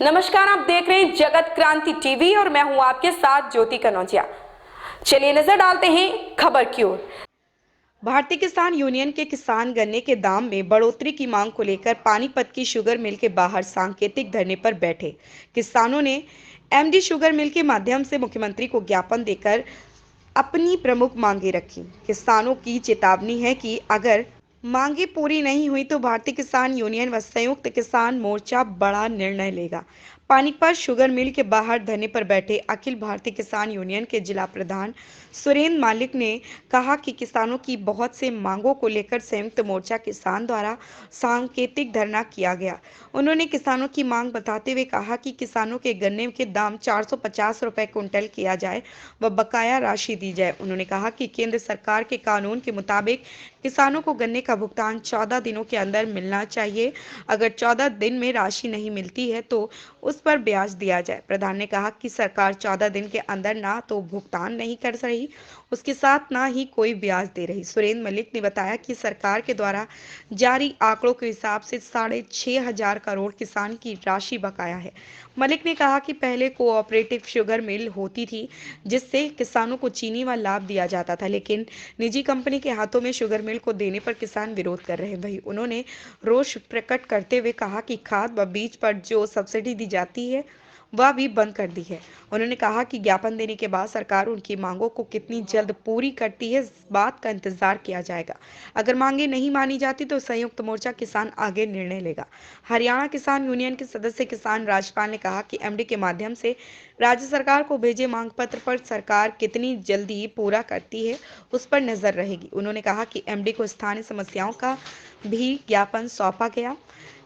नमस्कार, आप देख रहे हैं जगत क्रांति टीवी और मैं हूं आपके साथ ज्योति कनौजिया। चलिए नजर डालते हैं खबर की ओर। भारतीय किसान यूनियन के किसान गन्ने के दाम में बढ़ोतरी की मांग को लेकर पानीपत की शुगर मिल के बाहर सांकेतिक धरने पर बैठे किसानों ने एमडी शुगर मिल के माध्यम से मुख्यमंत्री को ज्ञापन देकर अपनी प्रमुख मांगे रखी। किसानों की चेतावनी है कि अगर मांगे पूरी नहीं हुई तो भारतीय किसान यूनियन व संयुक्त किसान मोर्चा बड़ा निर्णय लेगा। पानीपत शुगर मिल के बाहर धरने पर बैठे अखिल भारतीय किसान यूनियन के जिला प्रधान सुरेंद्र मालिक ने कहा कि किसानों की बहुत से मांगों को लेकर संयुक्त मोर्चा किसान द्वारा सांकेतिक धरना किया गया। उन्होंने किसानों की मांग बताते हुए कहा कि किसानों के गन्ने के दाम 450 रुपए क्विंटल किया जाए व बकाया राशि दी जाए। उन्होंने कहा कि केंद्र सरकार के कानून के मुताबिक किसानों को गन्ने का भुगतान 14 दिनों के अंदर मिलना चाहिए। अगर 14 दिन में राशि नहीं मिलती है तो उस पर ब्याज दिया जाए। प्रधान ने कहा कि सरकार 14 दिन के अंदर ना तो भुगतान नहीं कर रही, उसके साथ ना ही कोई ब्याज दे रही। सुरेंद्र मलिक ने बताया कि सरकार के द्वारा जारी आंकड़ों के हिसाब से 6,500 करोड़ किसान की राशि बकाया है। मलिक ने कहा कि पहले कोऑपरेटिव शुगर मिल होती थी जिससे किसानों को चीनी व लाभ दिया जाता था, लेकिन निजी कंपनी के हाथों में शुगर मिल को देने पर किसान विरोध कर रहे हैं। वहीं उन्होंने रोष प्रकट करते हुए कहा कि खाद व बीज पर जो सब्सिडी दी जाती है वह भी बंद कर दी है। उन्होंने कहा कि ज्ञापन देने के बाद सरकार उनकी मांगों को कितनी जल्द पूरी करती है, इस बात का इंतजार किया जाएगा। अगर मांगे नहीं मानी जाती तो संयुक्त मोर्चा किसान आगे निर्णय लेगा। हरियाणा किसान यूनियन के सदस्य किसान राजपाल ने कहा कि एमडी के माध्यम से राज्य सरकार को भेजे मांग पत्र पर सरकार कितनी जल्दी पूरा करती है उस पर नजर रहेगी। उन्होंने कहा कि एमडी को स्थानीय समस्याओं का भी ज्ञापन सौंपा गया।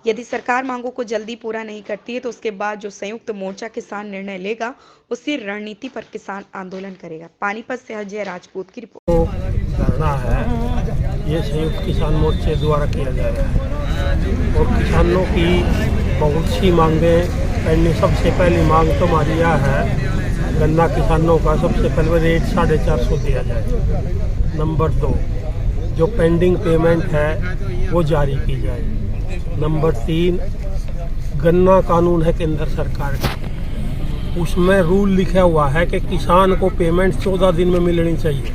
यदि सरकार मांगों को जल्दी पूरा नहीं करती है तो उसके बाद जो संयुक्त मोर्चा किसान निर्णय लेगा उसी रणनीति पर किसान आंदोलन करेगा। पानीपत से अजय राजपूत की रिपोर्ट। धरना है ये संयुक्त किसान मोर्चे द्वारा किया जा रहा है और किसानों की बहुत सी मांगें पहले। सबसे पहली मांग तो हमारी यह है, गन्ना किसानों का सबसे पहले रेट 450 दिया जाए। नंबर 2, जो पेंडिंग पेमेंट है वो जारी की जाए। नंबर 3, गन्ना कानून है केंद्र सरकार का, उसमें रूल लिखा हुआ है कि किसान को पेमेंट 14 दिन में मिलनी चाहिए।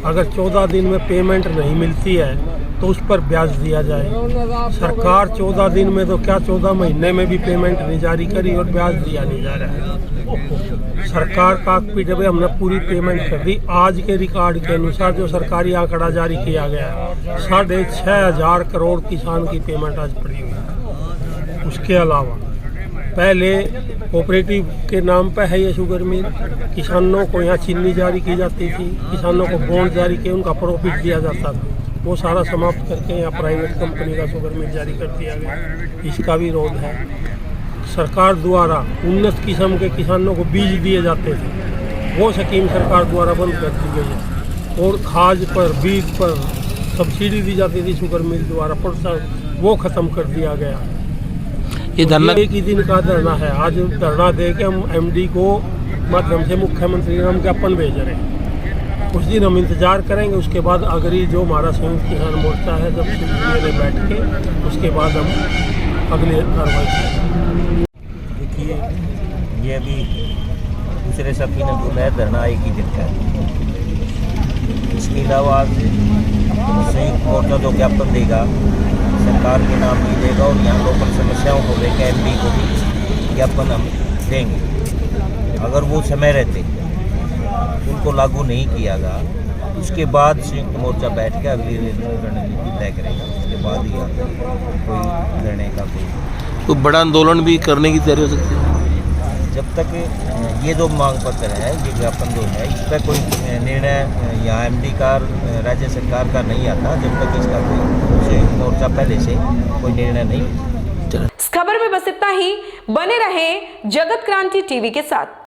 अगर 14 दिन में पेमेंट नहीं मिलती है तो उस पर ब्याज दिया जाए। सरकार 14 दिन में तो क्या 14 महीने में भी पेमेंट नहीं जारी करी और ब्याज दिया नहीं जा रहा है। सरकार का पीडब्ल्यू हमने पूरी पेमेंट कर दी। आज के रिकॉर्ड के अनुसार जो सरकारी आंकड़ा जारी किया गया है 6,500 करोड़ किसान की पेमेंट आज पड़ी हुई है। उसके अलावा पहले कोऑपरेटिव के नाम पर है ये शुगर मिल, किसानों को यहाँ चीनी जारी की जाती थी, किसानों को बॉन्ड जारी किए, उनका प्रॉफिट दिया जाता था, वो सारा समाप्त करके यहाँ प्राइवेट कंपनी का शुगर मिल जारी कर दिया गया। इसका भी विरोध है। सरकार द्वारा उन्नत किस्म के किसानों को बीज दिए जाते थे, वो स्कीम सरकार द्वारा बंद कर दी गई है। और खाद पर बीज पर सब्सिडी दी जाती थी शुगर मिल द्वारा, प्रोत्साहन वो ख़त्म कर दिया गया। ये धरना एक ही दिन का धरना है। आज धरना दे के हम एमडी को माध्यम से मुख्यमंत्री ने हम ज्ञापन भेज रहे हैं। उस दिन हम इंतजार करेंगे। उसके बाद अगली जो हमारा संयुक्त किसान मोर्चा है जब में बैठ के उसके बाद हम अगले कार्रवाई करेंगे। देखिए, ये अभी दूसरे साथी ने बोला है धरना एक ही दिन का है। इसके अलावा आज संयुक्त मोर्चा जो ज्ञापन देगा सरकार के नाम भी देगा और यहाँ लोकल समस्याओं को लेकर एमडी को भी ज्ञापन हम देंगे। अगर वो समय रहते उनको लागू नहीं किया गया उसके बाद संयुक्त मोर्चा बैठ के अगली रणनीति तय करेगा। उसके बाद ही कोई निर्णय का कोई बड़ा आंदोलन भी करने की तैयारी हो सकती है। जब तक ये जो मांग पत्र है, ये ज्ञापन जो है, इस पर कोई निर्णय यहाँ एमडी का राज्य सरकार का नहीं आता, जब तक इसका कोई संयुक्त मोर्चा पहले से कोई निर्णय नहीं। इस खबर में बस इतना ही। बने रहे जगत क्रांति टीवी के साथ।